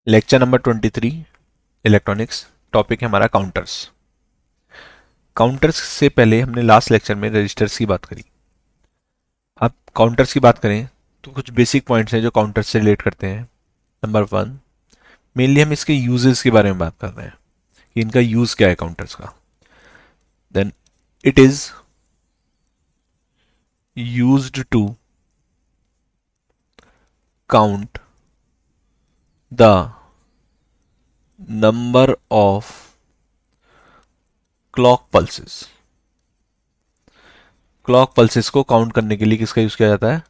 Lecture number 23 electronics. Topic है हमारा counters. Counters से पहले हमने लास्ट लेक्चर में रजिस्टर्स की बात करी। अब काउंटर्स की बात करें तो कुछ बेसिक पॉइंट्स हैं जो काउंटर्स से रिलेट करते हैं। नंबर 1, मेनली हम इसके यूजेस के बारे में बात कर रहे हैं कि इनका यूज क्या है काउंटर्स का। Then it is used to count the number of clock pulses. Clock pulses को काउंट करने के लिए किसका यूज किया जाता है?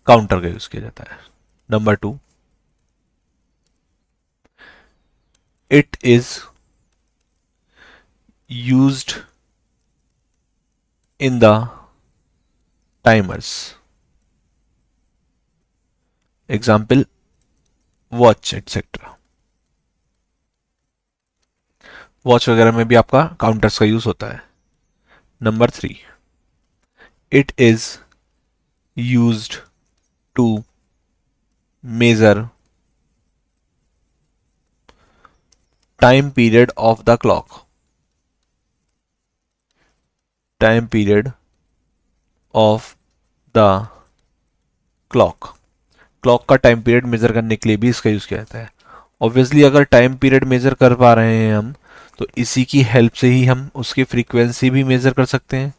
काउंटर का यूज किया जाता है। Number 2, it is used in the timers. Example, watch etc. Watch वगैरह में भी आपका काउंटर्स का यूज होता है। Number 3, it is used to measure time period of the clock. Time period of the clock. Clock का टाइम पीरियड मेजर करने के लिए भी इसका यूज किया जाता है। ऑब्वियसली अगर टाइम पीरियड मेजर कर पा रहे हैं हम तो इसी की हेल्प से ही हम उसकी फ्रीक्वेंसी भी मेजर कर सकते हैं।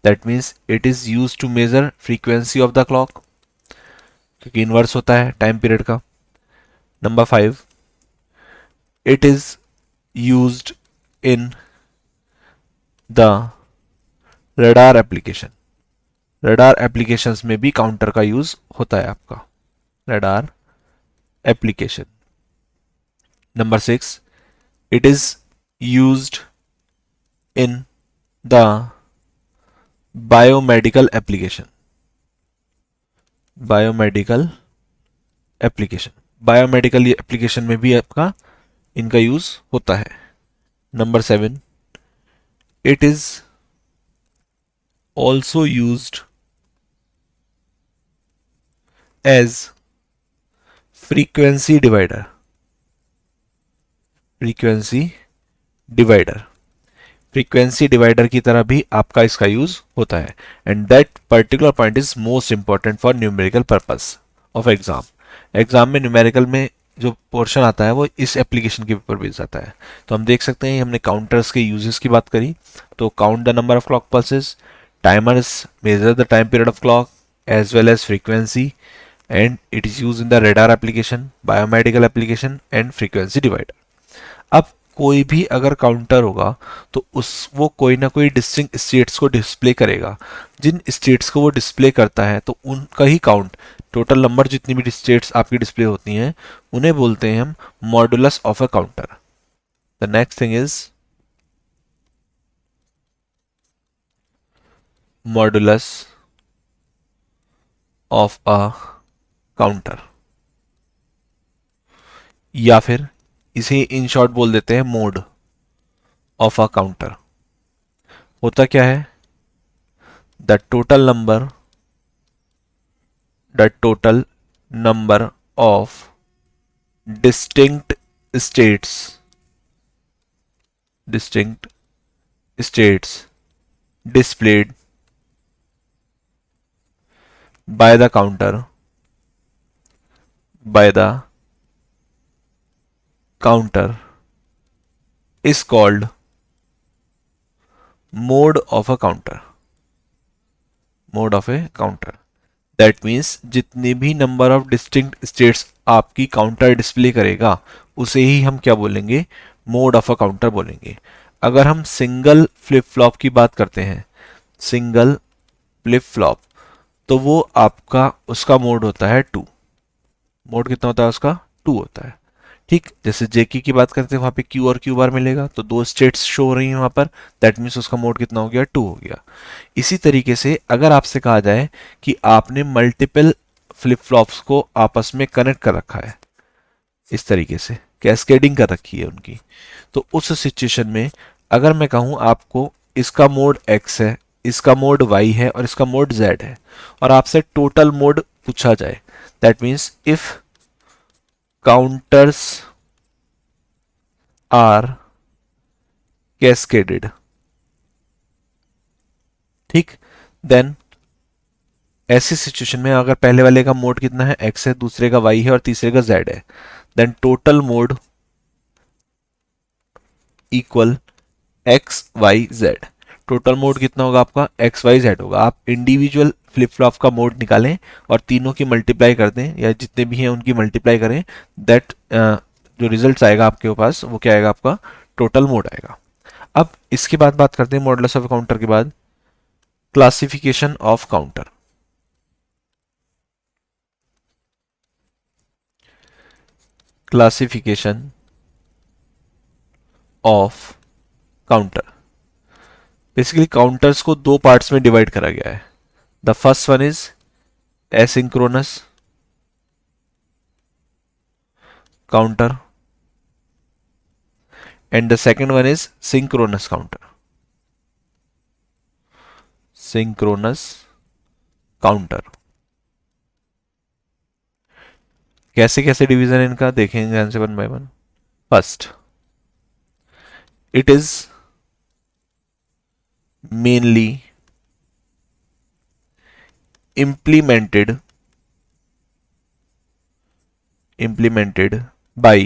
That means it is use to measure frequency of the clock, क्योंकि इनवर्स होता है टाइम पीरियड का। Number 5, it is used in the radar application. Radar applications में भी काउंटर का यूज होता है आपका। Radar application. नंबर 6, it is used in the biomedical application. Biomedical application. Biomedical application में भी आपका इनका यूज होता है। Number 7, it is also used as frequency divider. frequency divider। Frequency divider की तरह भी आपका इसका यूज होता है। And that particular point is most important for numerical purpose of exam. Exam में न्यूमेरिकल में जो पोर्शन आता है वो इस एप्लीकेशन के ऊपर बेस्ड आता है। तो हम देख सकते हैं हमने काउंटर्स के यूजेस की बात करी। तो count the number of clock pulses, timers measure the time period of clock as well as frequency, and it is use in the radar application, biomedical application and frequency divider. अब कोई भी अगर counter होगा तो उस वो कोई ना कोई डिस्टिंक्ट स्टेट्स को डिस्प्ले करेगा। जिन स्टेट्स को वो डिस्प्ले करता है तो उनका ही काउंट, टोटल नंबर जितनी भी स्टेट्स आपकी डिस्प्ले होती हैं उन्हें बोलते हैं हम modulus of a counter. The next thing is modulus of a counter, या फिर इसे इन शॉर्ट बोल देते हैं मोड ऑफ अ काउंटर। होता क्या है? The total number of distinct states displayed by the counter is called mode of a counter। That means जितने भी नंबर ऑफ डिस्टिंक्ट स्टेट्स आपकी काउंटर डिस्प्ले करेगा उसे ही हम क्या बोलेंगे? मोड ऑफ अ काउंटर बोलेंगे। अगर हम सिंगल फ्लिप फ्लॉप की बात करते हैं, सिंगल फ्लिप फ्लॉप, तो वो आपका उसका मोड होता है 2। मोड कितना होता है उसका? 2 होता है। ठीक, जैसे जेकी की बात करते हैं वहां पे क्यू और क्यू बार मिलेगा तो 2 स्टेट्स शो हो रही हैं वहां पर, दैट मीन्स उसका मोड कितना हो गया? 2 हो गया। इसी तरीके से अगर आपसे कहा जाए कि आपने मल्टीपल फ्लिप फ्लॉप्स को आपस में कनेक्ट कर रखा है, इस तरीके से कैस्केडिंग कर रखी है उनकी, तो उस सिचुएशन में अगर मैं कहूं आपको इसका मोड x है, इसका मोड y है और इसका मोड z है, और आपसे टोटल मोड पूछा जाए, that means if counters are cascaded. ठीक। देन ऐसी सिचुएशन में अगर पहले वाले का मोड कितना है, x है, दूसरे का y है और तीसरे का z है, then total mod equal X Y Z. Total mod कितना होगा आपका, एक्स वाई जेड होगा। आप इंडिविजुअल फ्लिप फ्लॉप का मोड निकालें और तीनों की मल्टीप्लाई कर दें, या जितने भी हैं उनकी मल्टीप्लाई करें, दैट जो रिजल्ट आएगा आपके पास वो क्या आएगा, आपका टोटल मोड आएगा। अब इसके बाद बात करते हैं मॉडुलस ऑफ काउंटर के बाद, classification of counter. Classification of counter, basically counters को दो पार्ट्स में डिवाइड करा गया है। The first one is asynchronous counter and the second one is synchronous counter। synchronous counter कैसे कैसे डिवीजन है इनका देखेंगे ध्यान से one by one. First, it is mainly implemented by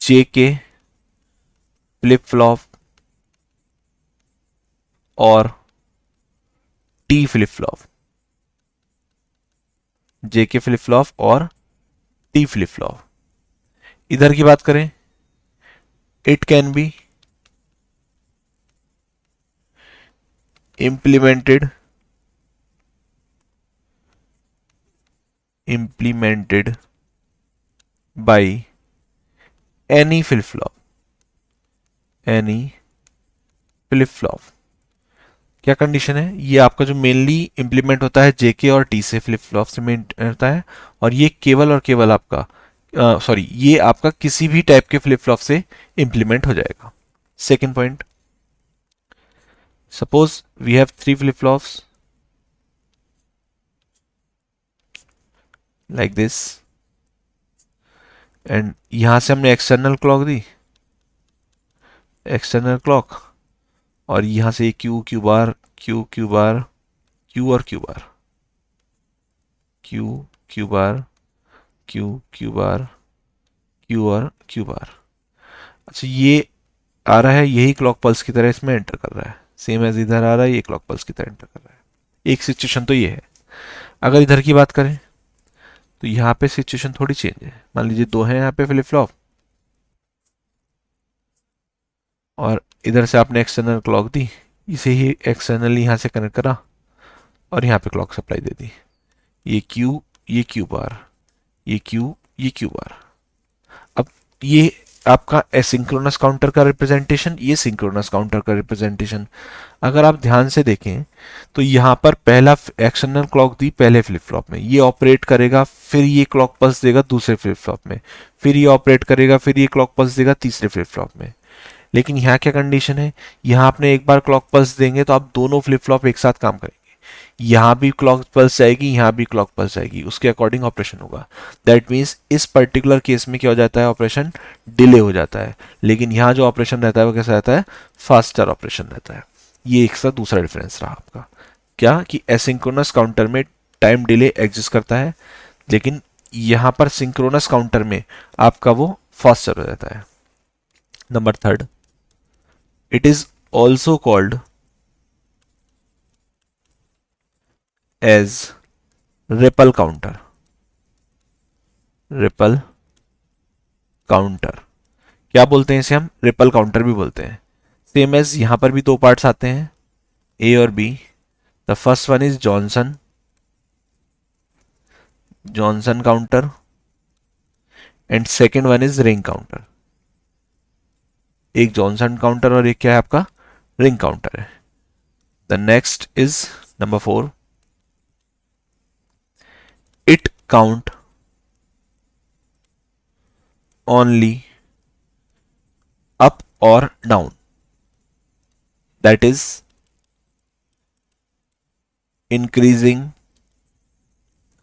JK flip flop और T flip flop. JK flip flop और T flip flop. इधर की बात करें, it can be implemented by any flip flop, any flip flop. क्या condition है, ये आपका जो मेनली इंप्लीमेंट होता है जेके और टी से फ्लिप फ्लॉप से मेन होता है, और ये केवल और केवल आपका सॉरी ये आपका किसी भी टाइप के फ्लिप फ्लॉप से इंप्लीमेंट हो जाएगा। Second point, suppose we have three flip flops like this, and यहां से हमने एक्सटर्नल क्लॉक दी, एक्सटर्नल क्लॉक, और यहां से Q Q bar Q Q bar Q और Q bar Q Q bar Q Q bar Q और Q bar. अच्छा, ये आ रहा है यही क्लॉक पल्स की तरह इसमें एंटर कर रहा है, सेम एज इधर आ रहा है, ये क्लॉक पल्स की तरह एंटर कर रहा है। एक सिचुएशन तो ये है। अगर इधर की बात करें तो यहाँ पे सिचुएशन थोड़ी चेंज है। मान लीजिए दो हैं यहाँ पे फ्लिप फ्लॉप, और इधर से आपने एक्सटर्नल क्लॉक दी, इसे ही एक्सटर्नली यहाँ से कनेक्ट करा और यहाँ पे क्लॉक सप्लाई दे दी, ये क्यू बार, ये क्यू बार। अब ये आपका एसिंक्रोनस काउंटर का रिप्रेजेंटेशन, ये सिंक्रोनस काउंटर का रिप्रेजेंटेशन। अगर आप ध्यान से देखें तो यहाँ पर पहला एक्सटर्नल क्लॉक दी पहले फ्लिप फ्लॉप में, ये ऑपरेट करेगा, फिर ये क्लॉक पल्स देगा दूसरे फ्लिप फ्लॉप में, फिर ये ऑपरेट करेगा, फिर ये क्लॉक पल्स देगा तीसरे फ्लिप फ्लॉप में। लेकिन यहाँ क्या कंडीशन है, यहाँ आपने एक बार क्लॉक पल्स देंगे तो आप दोनों फ्लिप फ्लॉप एक साथ काम करेंगे, यहाँ भी क्लॉक पल्स जाएगी, यहाँ भी क्लॉक पल्स जाएगी, उसके अकॉर्डिंग ऑपरेशन होगा। दैट मीन्स इस पर्टिकुलर केस में क्या हो जाता है, ऑपरेशन डिले हो जाता है। लेकिन यहाँ जो ऑपरेशन रहता है वो कैसा रहता है, फास्टर ऑपरेशन रहता है। ये एक सा दूसरा डिफरेंस रहा आपका, क्या कि एसिंक्रोनस काउंटर में टाइम डिले एग्जिस्ट करता है, लेकिन यहाँ पर सिंक्रोनस काउंटर में आपका वो फास्टर हो जाता है। Number third, it is also called as ripple counter. Ripple counter क्या बोलते हैं इसे, हम रिपल काउंटर भी बोलते हैं। सेम एज यहां पर भी दो पार्ट्स आते हैं, ए और B. The first one is Johnson Johnson counter and second one is ring counter. एक जॉनसन काउंटर और एक क्या है आपका रिंग काउंटर है। The next is number four, it count only up और डाउन, दैट इज इंक्रीजिंग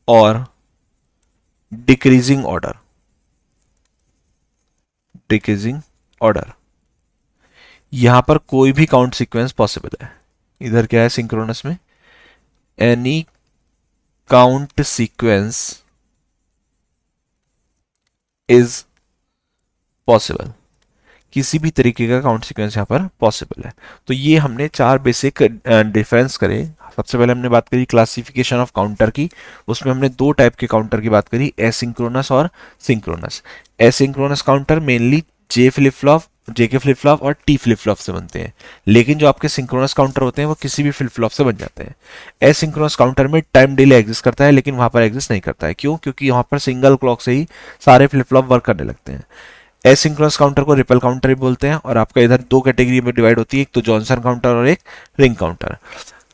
और decreasing order. Decreasing order. यहां पर कोई भी काउंट सीक्वेंस पॉसिबल है। इधर क्या है सिंक्रोनस में, any count sequence is possible, किसी भी तरीके का काउंट सीक्वेंस यहाँ पर पॉसिबल है। तो ये हमने चार बेसिक डिफरेंस करे। सबसे पहले हमने बात करी क्लासिफिकेशन ऑफ काउंटर की, उसमें हमने दो टाइप के काउंटर की बात करी, एसिंक्रोनस और सिंक्रोनस। एसिंक्रोनस काउंटर मेनली जे के फ्लिप फ्लॉप और टी फ्लिप फ्लॉप से बनते हैं, लेकिन जो आपके सिंक्रोनस काउंटर होते हैं वो किसी भी फ्लिप फ्लॉप से बन जाते हैं। एसिंक्रोनस काउंटर में टाइम डिले एग्जिस्ट करता है, लेकिन वहां पर एग्जिस्ट नहीं करता है। क्यों? क्योंकि वहां पर सिंगल क्लॉक से ही सारे फ्लिप फ्लॉप वर्क करने लगते हैं। एसिंक्रोनस काउंटर को रिपल काउंटर भी बोलते हैं, और आपका इधर दो कैटेगरी में डिवाइड होती है, एक तो जॉनसन काउंटर और एक रिंग काउंटर।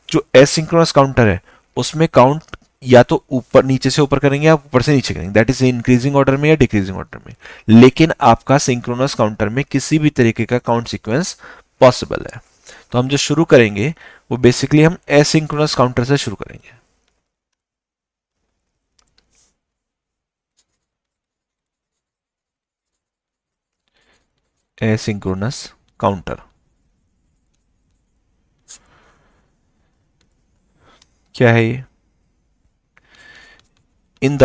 जो एसिंक्रोनस काउंटर है उसमें काउंट या तो ऊपर नीचे से ऊपर करेंगे या ऊपर से नीचे करेंगे, दैट इज इंक्रीजिंग ऑर्डर में या डिक्रीजिंग ऑर्डर में। लेकिन आपका सिंक्रोनस काउंटर में किसी भी तरीके का काउंट सीक्वेंस पॉसिबल है। तो हम जो शुरू करेंगे वो बेसिकली हम एसिंक्रोनस काउंटर से शुरू करेंगे। एसिंक्रोनस काउंटर क्या है ये? In the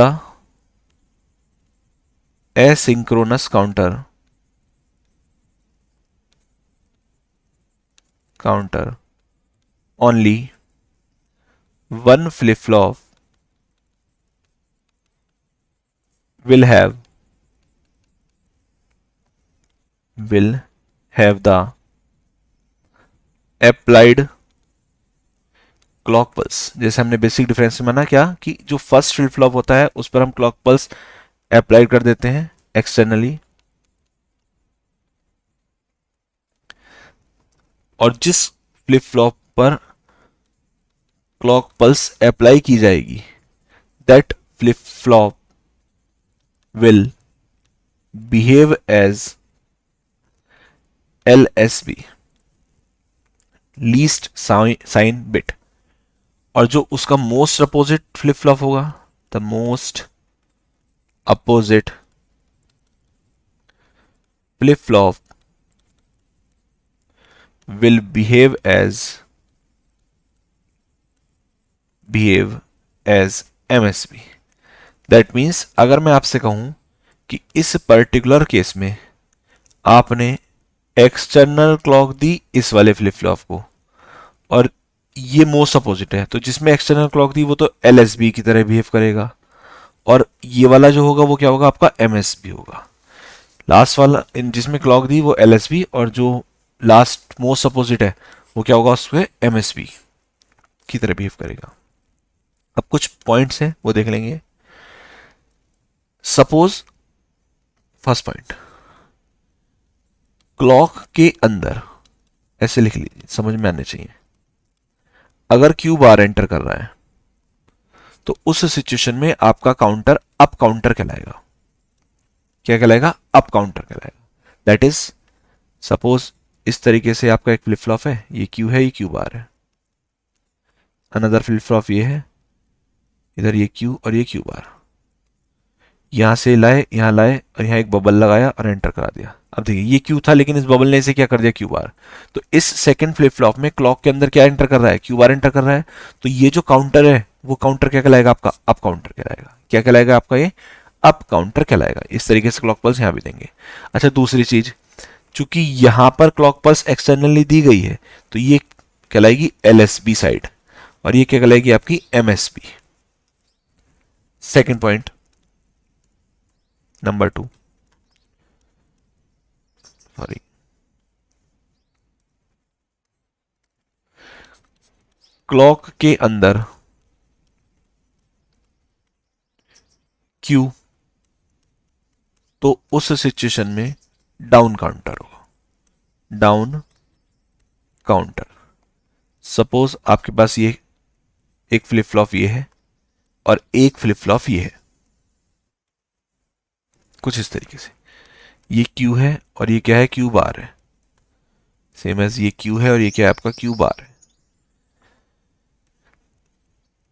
asynchronous counter only one flip flop will have the applied clock pulse. जैसे हमने बेसिक डिफरेंस में माना क्या कि जो फर्स्ट फ्लिप फ्लॉप होता है उस पर हम क्लॉक पल्स अप्लाई कर देते हैं एक्सटर्नली, और जिस फ्लिप फ्लॉप पर क्लॉक पल्स अप्लाई की जाएगी that flip flop will behave as LSB, least sign bit. और जो उसका मोस्ट अपोजिट फ्लिप फ्लॉप होगा, the most opposite flip flop will behave as MSB। That means अगर मैं आपसे कहूं कि इस पर्टिकुलर केस में आपने एक्सटर्नल क्लॉक दी इस वाले फ्लिप फ्लॉप को, और ये मोस्ट अपोजिट है, तो जिसमें एक्सटर्नल क्लॉक दी वो तो LSB की तरह बिहेव करेगा, और ये वाला जो होगा वो क्या होगा, आपका MSB होगा। लास्ट वाला जिसमें क्लॉक दी वो LSB, और जो लास्ट मोस्ट अपोजिट है वो क्या होगा, उसमें MSB की तरह बिहेव करेगा। अब कुछ पॉइंट्स हैं वो देख लेंगे। सपोज फर्स्ट पॉइंट, क्लॉक के अंदर ऐसे लिख लीजिए, समझ में आने चाहिए। अगर क्यू बार एंटर कर रहा है तो उस सिचुएशन में आपका काउंटर अप काउंटर कहलाएगा। क्या कहलाएगा? अप काउंटर कहलाएगा। दैट इज सपोज इस तरीके से आपका एक फ्लिप फ्लॉप है, ये क्यू है, ये क्यू बार है। अनदर फ्लिप फ्लॉप ये है, इधर ये क्यू और ये क्यू बार। यहां से लाए, यहां लाए, और यहां एक बबल लगाया और एंटर करा दिया। अब देखिए ये क्यू था, लेकिन इस बबल ने इसे क्या कर दिया, क्यू बार। तो इस सेकंड फ्लिप फ्लॉप में क्लॉक के अंदर क्या एंटर कर रहा है, क्यू बार एंटर कर रहा है। तो ये जो काउंटर है वो काउंटर क्या कहलाएगा, आपका अप काउंटर कहलाएगा। क्या कहलाएगा आपका, ये अप काउंटर कहलाएगा। इस तरीके से क्लॉक पल्स यहां भी देंगे। अच्छा, दूसरी चीज, चूंकि यहां पर क्लॉक पल्स एक्सटर्नली दी गई है तो ये कहलाएगी LSB साइड, और ये क्या कहलाएगी, आपकी MSB। Second point number 2, sorry, clock के अंदर क्यू, तो उस सिचुएशन में डाउन काउंटर होगा, डाउन काउंटर। सपोज आपके पास ये एक फ्लिप फ्लॉप ये है और एक फ्लिप फ्लॉप ये है, कुछ इस तरीके से। ये क्यू है और ये क्या है, क्यू बार है। सेम एज ये क्यू है और ये क्या है, आपका क्यू बार है।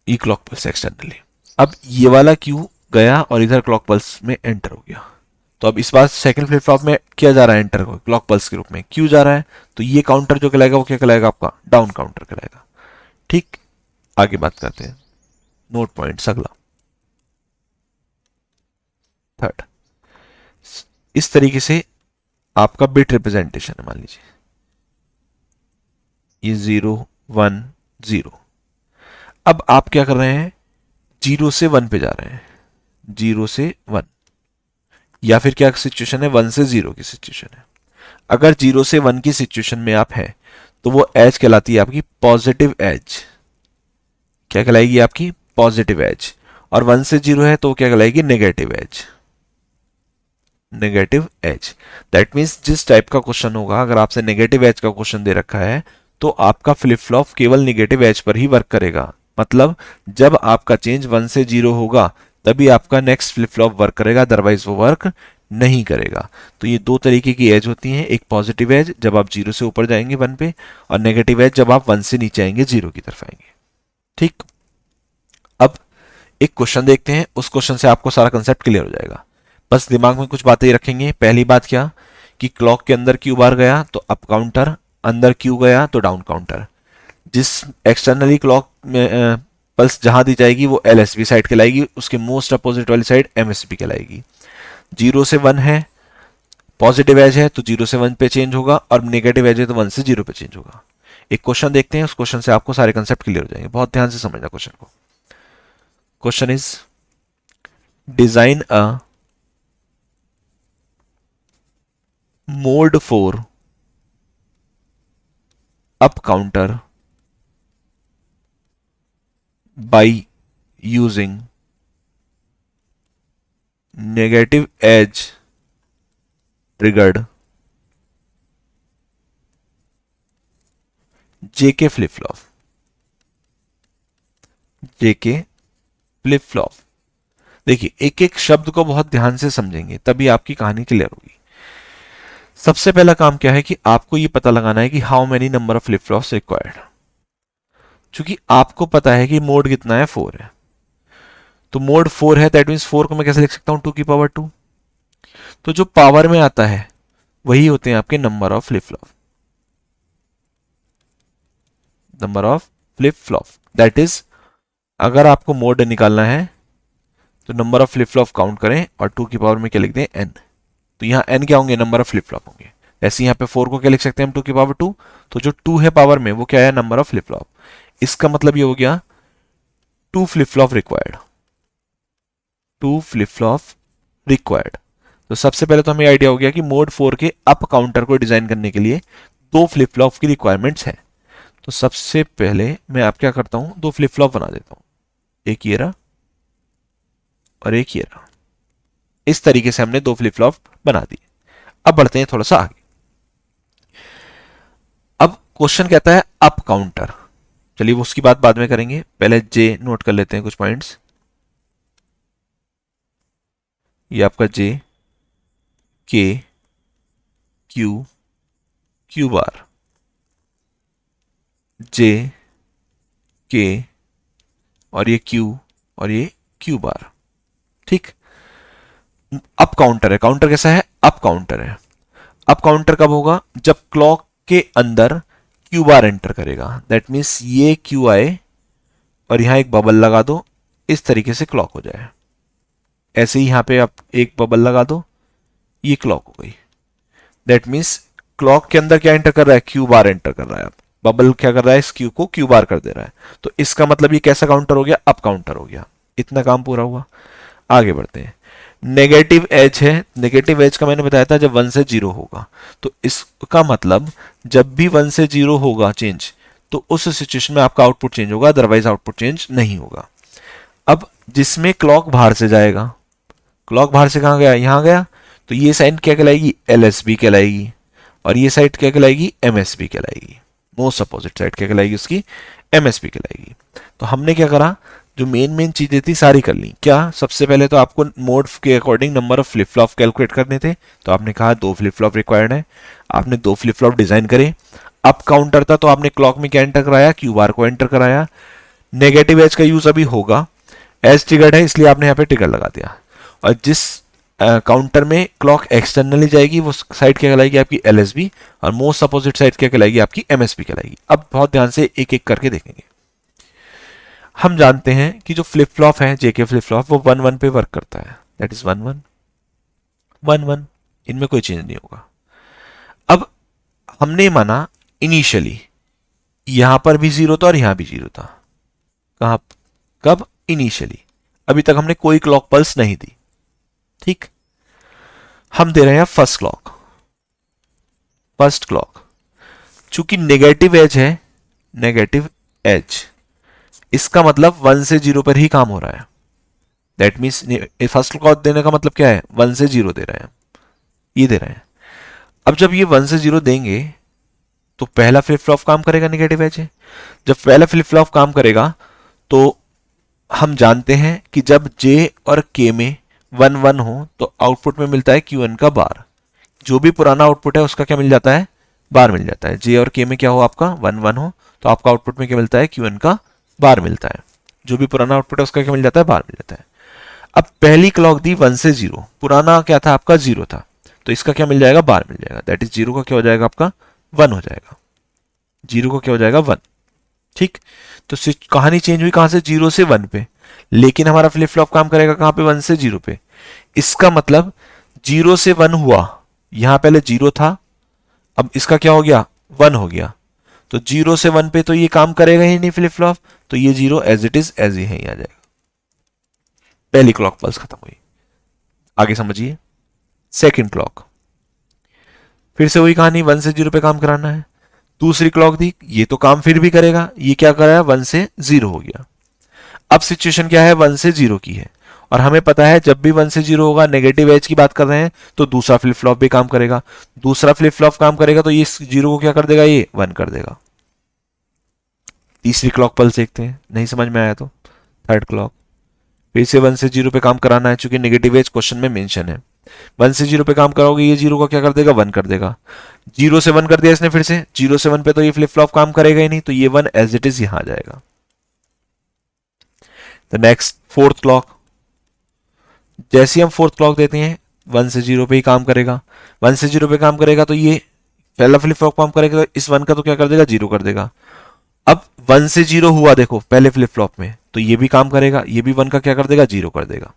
ये क्लॉक पल्स एक्सटर्नली। अब ये वाला क्यू गया और इधर क्लॉक पल्स में एंटर हो गया, तो अब इस बार सेकंड फ्लिप फ्लॉप में किया जा रहा है एंटर को क्लॉक पल्स के रूप में, क्यू जा रहा है, तो ये काउंटर जो कहलाएगा वो क्या कहलाएगा आपका डाउन काउंटर कहलाएगा। ठीक, आगे बात करते हैं नोट पॉइंट्स अगला थर्ड। इस तरीके से आपका बिट रिप्रेजेंटेशन है, मान लीजिए ये 0 1 0। अब आप क्या कर रहे हैं, 0 से 1 पे जा रहे हैं, 0 से 1, या फिर क्या सिचुएशन है 1 से 0 की सिचुएशन है। अगर 0 से 1 की सिचुएशन में आप हैं तो वो एज कहलाती है आपकी पॉजिटिव एज। क्या कहलाएगी आपकी पॉजिटिव एज। और 1 से 0 है तो वो क्या कहलाएगी negative edge. Negative edge that means जिस टाइप का क्वेश्चन होगा, अगर आपसे नेगेटिव एज का क्वेश्चन दे रखा है तो आपका फ्लिप फ्लॉप केवल नेगेटिव एज पर ही वर्क करेगा। मतलब जब आपका चेंज 1 से 0 होगा तभी आपका नेक्स्ट फ्लिप फ्लॉप वर्क करेगा, अदरवाइज वो वर्क नहीं करेगा। तो ये दो तरीके की एज होती हैं, एक पॉजिटिव एज जब आप 0 से ऊपर जाएंगे 1 पे, और नेगेटिव एज जब आप 1 से नीचे आएंगे 0 की तरफ आएंगे। ठीक, अब एक क्वेश्चन देखते हैं, उस क्वेश्चन से आपको सारा कंसेप्ट क्लियर हो जाएगा। बस दिमाग में कुछ बातें ही रखेंगे। पहली बात क्या कि क्लॉक के अंदर क्यू बार गया तो अप काउंटर, अंदर क्यू गया तो डाउन काउंटर। जिस एक्सटर्नली क्लॉक में पल्स जहां दी जाएगी वो एलएसबी साइड कहलाएगी, उसके मोस्ट अपोजिट वाली साइड एमएसबी कहलाएगी। 0 से 1 है, पॉजिटिव एज है तो 0 से 1 पे चेंज होगा, और नेगेटिव एज है तो 1 से 0 पे चेंज होगा। एक क्वेश्चन देखते हैं, उस क्वेश्चन से आपको सारे कंसेप्ट क्लियर हो जाएंगे। बहुत ध्यान से समझना क्वेश्चन को। Question is design a mode 4 up counter by using negative edge triggered JK flip flop। JK flip flop, देखिए एक एक शब्द को बहुत ध्यान से समझेंगे तभी आपकी कहानी क्लियर होगी। सबसे पहला काम क्या है कि आपको ये पता लगाना है कि how many number of flip flops required. चूंकि आपको पता है कि मोड कितना है 4 है, तो मोड 4 है दैट मीन्स 4 को मैं कैसे लिख सकता हूं 2 की पावर 2। तो जो पावर में आता है वही होते हैं आपके number of flip flop. Number of flip flop that is, अगर आपको मोड निकालना है तो number of flip flop count करें और 2 की पावर में क्या लिख दें n। तो यहाँ n क्या होंगे नंबर ऑफ फ्लिप फ्लॉप होंगे। ऐसे यहाँ पे 4 को क्या लिख सकते हैं हम 2 की पावर 2, तो जो 2 है पावर में वो क्या है नंबर ऑफ फ्लिप फ्लॉप। इसका मतलब ये हो गया 2 flip flop required. 2 flip flop required. तो सबसे पहले तो हमें आइडिया हो गया कि मोड 4 के अप काउंटर को डिजाइन करने के लिए 2 फ्लिप फ्लॉप की रिक्वायरमेंट्स है। तो सबसे पहले मैं आप क्या करता हूं 2 फ्लिप फ्लॉप बना देता हूं, एक ये रहा और एक ये रहा। इस तरीके से हमने 2 फ्लिप फ्लॉप बना दी। अब बढ़ते हैं थोड़ा सा आगे। अब क्वेश्चन कहता है अप काउंटर, चलिए वो उसकी बात बाद में करेंगे, पहले जे नोट कर लेते हैं कुछ पॉइंट्स। ये आपका जे के क्यू क्यू बार, जे के और ये क्यू और ये क्यू बार। ठीक, अप काउंटर है। काउंटर कैसा है अप काउंटर है। अप काउंटर कब होगा जब क्लॉक के अंदर क्यू बार एंटर करेगा। दैट मीन्स ये क्यू आए और यहां एक बबल लगा दो, इस तरीके से क्लॉक हो जाए। ऐसे ही यहां पे आप एक बबल लगा दो, ये क्लॉक हो गई। दैट मीन्स क्लॉक के अंदर क्या एंटर कर रहा है क्यू बार एंटर कर रहा है। बबल क्या कर रहा है इस क्यू को क्यू बार कर दे रहा है। तो इसका मतलब ये कैसा काउंटर हो गया अप काउंटर हो गया। इतना काम पूरा हुआ। आगे बढ़ते हैं। नेगेटिव एज है। नेगेटिव एज का मैंने बताया था जब 1 से 0 होगा, तो इसका मतलब जब भी 1 से 0 होगा चेंज तो उस सिचुएशन में आपका आउटपुट चेंज होगा, अदरवाइज आउटपुट चेंज नहीं होगा। अब जिसमें क्लॉक बाहर से जाएगा, क्लॉक बाहर से कहां गया यहां गया, तो ये साइड क्या कहलाएगी एलएसबी कहलाएगी और ये साइड क्या कहलाएगी एमएसबी कहलाएगी। मोस्ट अपोजिट साइड क्या कहलाएगी उसकी एमएसबी कहलाएगी। तो हमने क्या करा जो मेन चीजें थी सारी कर ली। क्या सबसे पहले तो आपको मोड के according number of flip flop calculate करने थे, तो आपने कहा 2 फ्लिप फ्लॉप रिक्वायर्ड है। आपने 2 फ्लिप फ्लॉप डिजाइन करे। अप काउंटर था तो आपने क्लॉक में क्या एंटर कराया क्यू बार को एंटर कराया। नेगेटिव एज का यूज अभी होगा, एज ट्रिगर्ड है इसलिए आपने यहाँ पे ट्रिगर लगा दिया। और जिस काउंटर में क्लॉक एक्सटर्नली जाएगी, वो साइड क्या कहलाएगी आपकी LSB, और मोस्ट अपोजिट साइड क्या कहलाएगी आपकी MSB कहलाएगी। अब बहुत ध्यान से एक एक करके देखेंगे। हम जानते हैं कि जो फ्लिप फ्लॉप है JK फ्लिप फ्लॉप, वो 1-1 पे वर्क करता है, दैट इज 1-1 1-1, इनमें कोई चेंज नहीं होगा। अब हमने माना इनिशियली यहां पर भी 0 था और यहां भी 0 था, कहां, कब, इनिशियली, अभी तक हमने कोई क्लॉक पल्स नहीं दी, ठीक। हम दे रहे हैं फर्स्ट क्लॉक, चूंकि नेगेटिव एज है, नेगेटिव एज, इसका मतलब 1 से 0 पर ही काम हो रहा है, दैट मीन्स फर्स्ट क्लॉक देने का मतलब क्या है, 1 से 0 दे रहे हैं, ये दे रहे हैं। अब जब ये 1 से 0 देंगे तो पहला फ्लिप फ्लॉप काम करेगा, नेगेटिव एज है, जब पहला फ्लिप फ्लॉप काम करेगा तो हम जानते हैं कि जब J और K में 1-1 हो तो आउटपुट में मिलता है QN का बार, जो भी पुराना आउटपुट है उसका क्या मिल जाता है, बार मिल जाता है। J और K में क्या हो आपका 1-1 हो तो आपका आउटपुट में क्या मिलता है, QN का बार मिलता है, जो भी पुराना आउटपुट है उसका क्या मिल जाता है, बार मिल जाता है। अब पहली क्लॉक दी 1 से 0, पुराना क्या था आपका 0 था, तो इसका क्या मिल जाएगा, बार मिल जाएगा, दैट इज 0 का क्या हो जाएगा आपका 1 हो जाएगा, 0 का क्या हो जाएगा 1, ठीक। तो कहानी चेंज हुई कहां से, 0 से 1 पे, लेकिन हमारा फ्लिप फ्लॉप काम करेगा कहां पे, 1 से 0 पे। इसका मतलब 0 से 1 हुआ, यहां पहले 0 था, अब इसका क्या हो गया 1 हो गया, तो 0 से 1 पे तो ये काम करेगा ही नहीं फ्लिप फ्लॉप, तो ये 0 एज इट इज एज ही आ जाएगा, पहली क्लॉक पल्स खत्म हुई। आगे समझिए सेकंड क्लॉक, फिर से वही कहानी, 1 से 0 पे काम कराना है, दूसरी क्लॉक दी, ये तो काम फिर भी करेगा, ये क्या कर रहा है 1 से 0 हो गया। अब सिचुएशन क्या है, 1 से 0 की है, और हमें पता है जब भी 1 से 0 होगा, नेगेटिव एज की बात कर रहे हैं, तो दूसरा फ्लिप फ्लॉप भी काम करेगा, दूसरा फ्लिप फ्लॉप काम करेगा तो ये 0 को क्या कर देगा, ये 1 कर देगा। तीसरी क्लॉक पल्स देखते हैं, नहीं समझ में आया तो थर्ड क्लॉक, फिर से 1 से 0 पे काम कराना है, चूंकि नेगेटिव एज क्वेश्चन में मेंशन है, 1 से 0 पे काम कराओगे, ये 0 को क्या कर देगा 1 कर देगा, 0 से 1 कर दिया इसने, फिर से 0 से 1 पे तो ये फ्लिप फ्लॉप काम करेगा ही नहीं, तो ये 1 एज इट इज यहां आ जाएगा। द नेक्स्ट फोर्थ क्लॉक, जैसे ही हम फोर्थ क्लॉक देते हैं 1 से 0 पे ही काम करेगा, 1 से 0 पे काम करेगा तो ये पहला फ्लिप फ्लॉप काम करेगा, तो इस 1 का तो क्या कर देगा 0 कर देगा। अब 1 से 0 हुआ देखो पहले फ्लिप फ्लॉप में, तो ये भी काम करेगा, ये भी 1 का क्या कर देगा 0 कर देगा।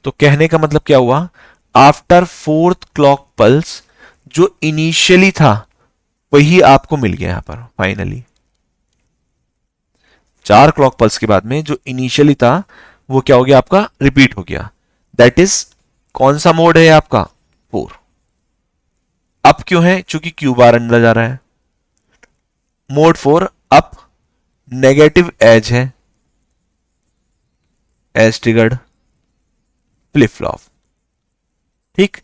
तो कहने का मतलब क्या हुआ, आफ्टर फोर्थ क्लॉक पल्स जो इनिशियली था वही आपको मिल गया यहां पर फाइनली। 4 क्लॉक पल्स के बाद में जो इनिशियली था वो क्या हो गया आपका, रिपीट हो गया, दैट इज कौन सा मोड है आपका 4। अप क्यों है, चूंकि क्यू बार अंदर जा रहा है, मोड 4 अप, नेगेटिव एज है, एज ट्रिगर्ड फ्लिप फ्लॉप, ठीक।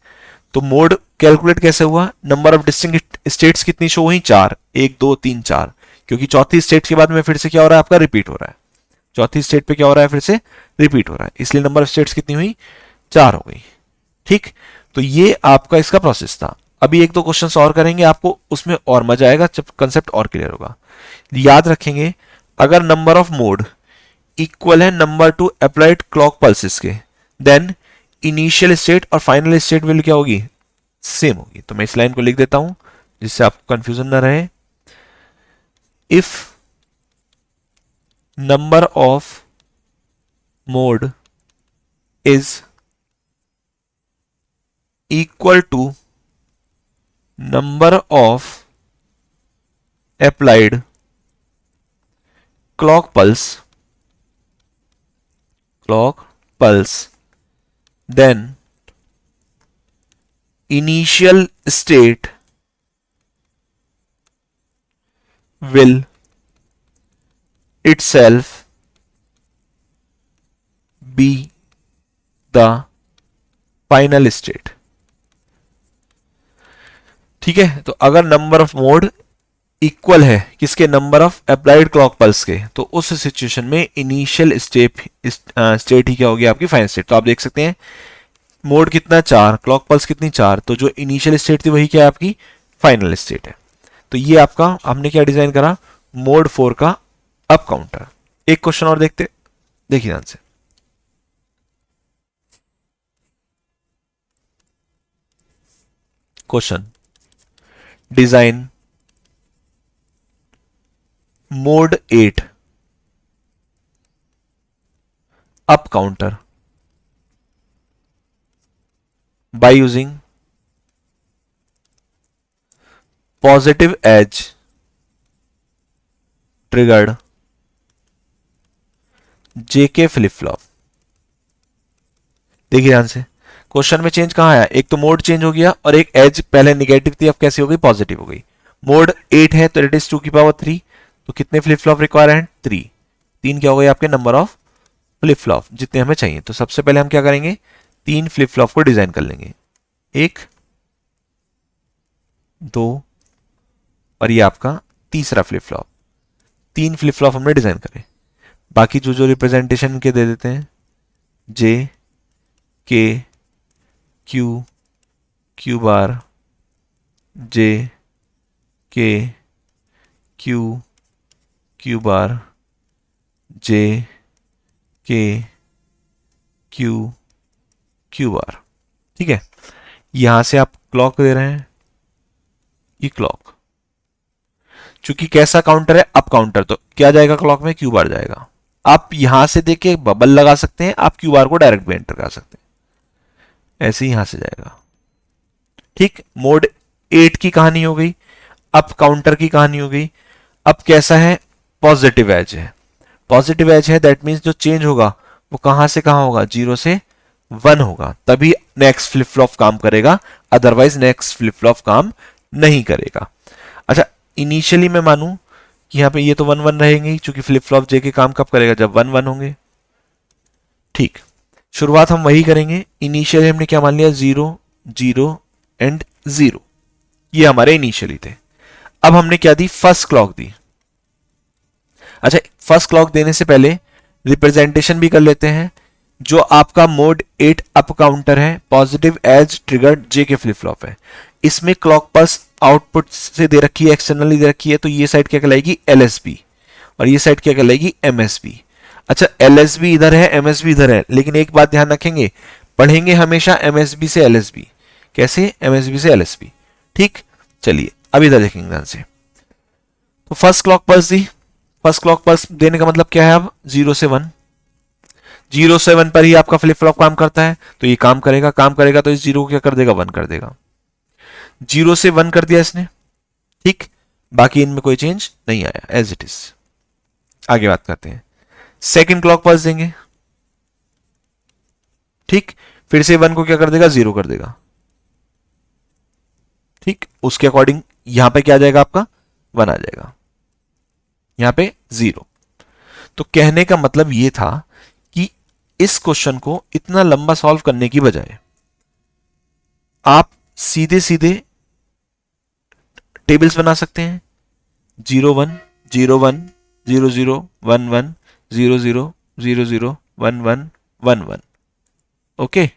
तो मोड कैलकुलेट कैसे हुआ, नंबर ऑफ डिस्टिंक्ट स्टेट्स कितनी शो हुई, 4, 1 2 3 4, क्योंकि चौथी स्टेट के बाद में फिर से क्या हो रहा है आपका, रिपीट हो रहा है, चौथी स्टेट पे क्या हो रहा है फिर से रिपीट हो रहा है, इसलिए नंबर ऑफ स्टेट्स कितनी हुई 4 हो गई, ठीक। तो ये आपका इसका प्रोसेस था। अभी 1-2 क्वेश्चंस और करेंगे, आपको उसमें और मजा आएगा जब कंसेप्ट और क्लियर होगा। याद रखेंगे अगर नंबर ऑफ मोड इक्वल है number two applied clock pulses के, देन इनिशियल स्टेट और फाइनल स्टेट वैल्यू क्या होगी, सेम होगी। तो मैं इस लाइन को लिख देता हूं जिससे आपको कंफ्यूजन ना रहे। If number of mod is equal to number of applied clock pulse, then initial state will itself be the final state। ठीक है, तो अगर नंबर ऑफ मोड इक्वल है किसके, number of applied clock pulse के, तो उस सिचुएशन में इनिशियल स्टेट ही क्या होगी आपकी फाइनल स्टेट। तो आप देख सकते हैं मोड कितना 4, क्लॉक पल्स कितनी 4, तो जो इनिशियल स्टेट थी वही क्या है आपकी फाइनल स्टेट है। तो ये आपका हमने क्या डिजाइन करा, मोड 4 का अप काउंटर। एक क्वेश्चन और देखते, देखिए ध्यान से। Question design mode 8 up counter by using positive edge triggered JK flip flop. देखिए ध्यान से, क्वेश्चन में चेंज कहां आया, एक तो मोड चेंज हो गया और एक एज पहले निगेटिव थी अब कैसी हो गई, पॉजिटिव हो गई। मोड 8 है तो इट इज 2 की पावर 3, तो कितने फ्लिप फ्लॉप रिक्वायर हैं, 3। 3 क्या हो गए आपके नंबर ऑफ फ्लिप फ्लॉप जितने हमें चाहिए। तो सबसे पहले हम क्या करेंगे, 3 फ्लिप फ्लॉप को डिजाइन कर लेंगे, 1 2 और ये आपका तीसरा फ्लिप फ्लॉप। 3 फ्लिप फ्लॉप हमने डिजाइन करे, बाकी जो जो रिप्रेजेंटेशन के दे देते हैं, जे के क्यू क्यू बार जे के क्यू क्यू बार जे के क्यू क्यू बार। ठीक है, यहां से आप क्लॉक दे रहे हैं, ये क्लॉक चूंकि कैसा काउंटर है, अप काउंटर, तो क्या जाएगा क्लॉक में, क्यू बार जाएगा। आप यहां से देख बबल लगा सकते हैं, आप क्यू बार को डायरेक्ट भी एंटर कर सकते हैं, ऐसे ही यहां से जाएगा। ठीक, मोड 8 की कहानी हो गई, अप काउंटर की कहानी हो गई। अब कैसा है, पॉजिटिव एज है। पॉजिटिव एज है दैट मीन्स जो चेंज होगा वो कहां से कहां होगा, 0 से 1 होगा, तभी नेक्स्ट फ्लिप फ्लॉप काम करेगा, अदरवाइज नेक्स्ट फ्लिप फ्लॉप काम नहीं करेगा। अच्छा, इनिशियली मैं मानूं कि यहां पे ये तो 1 1 रहेंगे, क्योंकि फ्लिप फ्लॉप जे के काम कब करेगा, जब 1 1 होंगे। ठीक, शुरुआत हम वही करेंगे। इनिशियली हमने क्या मान लिया, 0 0 एंड 0, ये हमारे इनिशियली थे। अब हमने क्या दी, फर्स्ट क्लॉक दी। अच्छा, फर्स्ट क्लॉक देने से पहले रिप्रेजेंटेशन भी कर लेते हैं। जो आपका मोड 8 अप काउंटर है, पॉजिटिव एज ट्रिगर्ड जे के फ्लिप फ्लॉप है, इसमें क्लॉक पल्स आउटपुट से दे रखी है, एक्सटर्नली दे रखी है, तो ये साइड क्या कहलाएगी, एलएसबी, और ये साइड क्या कहलाएगी, एमएसबी। अच्छा, एलएसबी इधर है, एमएसबी इधर है, लेकिन एक बात ध्यान रखेंगे, पढ़ेंगे हमेशा एमएसबी से एलएसबी। कैसे, एमएसबी से एलएसबी। ठीक, चलिए अब इधर देखेंगे ध्यान से। तो फर्स्ट क्लॉक पल्स दी, फर्स्ट क्लॉक पल्स देने का मतलब क्या है, अब 0 से 1, 0 से 1 पर ही आपका फ्लिप फ्लॉप काम करता है, तो ये काम करेगा, काम करेगा तो इस 0 को क्या कर देगा, 1 कर देगा। 0 से 1 कर दिया इसने। ठीक, बाकी इनमें कोई चेंज नहीं आया, एज इट इज। आगे बात करते हैं, सेकंड क्लॉक पल्स देंगे। ठीक, फिर से 1 को क्या कर देगा, 0 कर देगा। ठीक, उसके अकॉर्डिंग यहां पे क्या आ जाएगा, आपका 1 आ जाएगा, यहां पे 0। तो कहने का मतलब यह था कि इस क्वेश्चन को इतना लंबा सॉल्व करने की बजाय आप सीधे सीधे टेबल्स बना सकते हैं, 0 1 0 1 0 0 1 1 0 0 0 0 1 1 1 1। ओके,